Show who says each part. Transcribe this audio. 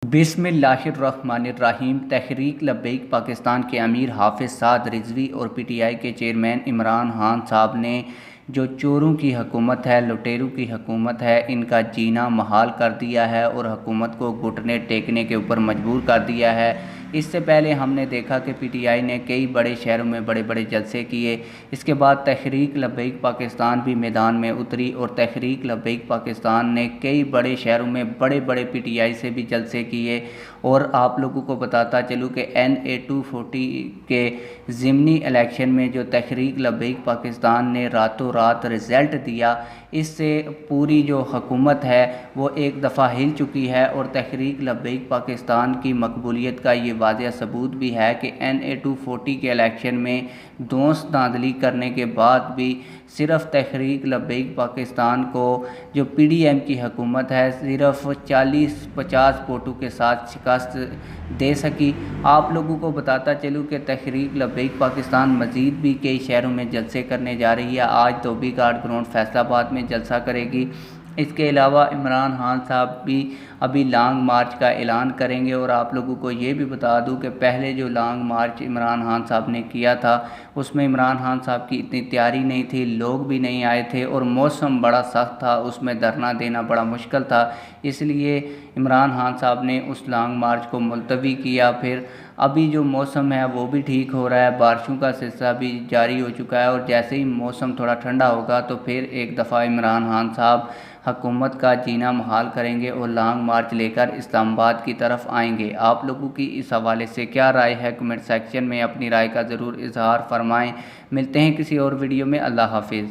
Speaker 1: बिस्मिल्लाहिर्रहमानिर्रहीम। तहरीक लब्बैक पाकिस्तान के अमीर हाफिज़ साद रिजवी और पीटीआई के चेयरमैन इमरान खान साहब ने जो चोरों की हुकूमत है, लुटेरों की हुकूमत है, इनका जीना महाल कर दिया है और हुकूमत को घुटने टेकने के ऊपर मजबूर कर दिया है। इससे पहले हमने देखा कि पीटीआई ने कई बड़े शहरों में बड़े बड़े जलसे किए। इसके बाद तहरीक लब्बैक पाकिस्तान भी मैदान में उतरी और तहरीक लब्बैक पाकिस्तान ने कई बड़े शहरों में बड़े बड़े पीटीआई से भी जलसे किए। और आप लोगों को बताता चलूँ कि NA 240 के ज़िमनी इलेक्शन में जो तहरीक लब्बैक पाकिस्तान ने रातों रात रिज़ल्ट दिया, इससे पूरी जो हुकूमत है वो एक दफ़ा हिल चुकी है। और तहरीक लब्बैक पाकिस्तान की मकबूलियत का ये वाज़ेह सबूत भी है कि NA 240 के इलेक्शन में दोस्त धांधली करने के बाद भी सिर्फ़ तहरीक लब्बैक पाकिस्तान को जो PDM की हुकूमत है सिर्फ़ 40-50 वोटों के साथ शिकस्त दे सकी। आप लोगों को बताता चलूँ कि तहरीक लब्बैक पाकिस्तान मज़ीद भी कई शहरों में जलसे करने जा रही है। आज धोबी घाट ग्राउंड फैसलाबाद में जलसा करेगी। इसके अलावा इमरान खान साहब भी अभी लॉन्ग मार्च का ऐलान करेंगे। और आप लोगों को ये भी बता दूं कि पहले जो लॉन्ग मार्च इमरान खान साहब ने किया था उसमें इमरान खान साहब की इतनी तैयारी नहीं थी, लोग भी नहीं आए थे और मौसम बड़ा सख्त था, उसमें धरना देना बड़ा मुश्किल था। इसलिए इमरान खान साहब ने उस लॉन्ग मार्च को मुलतवी किया। फिर अभी जो मौसम है वो भी ठीक हो रहा है, बारिशों का सिलसिला भी जारी हो चुका है और जैसे ही मौसम थोड़ा ठंडा होगा तो फिर एक दफ़ा इमरान खान साहब हुकूमत का जीना महाल करेंगे और लॉन्ग मार्च लेकर इस्लामाबाद की तरफ आएंगे। आप लोगों की इस हवाले से क्या राय है? कमेंट सेक्शन में अपनी राय का ज़रूर इजहार फरमाएं। मिलते हैं किसी और वीडियो में। अल्लाह हाफिज़।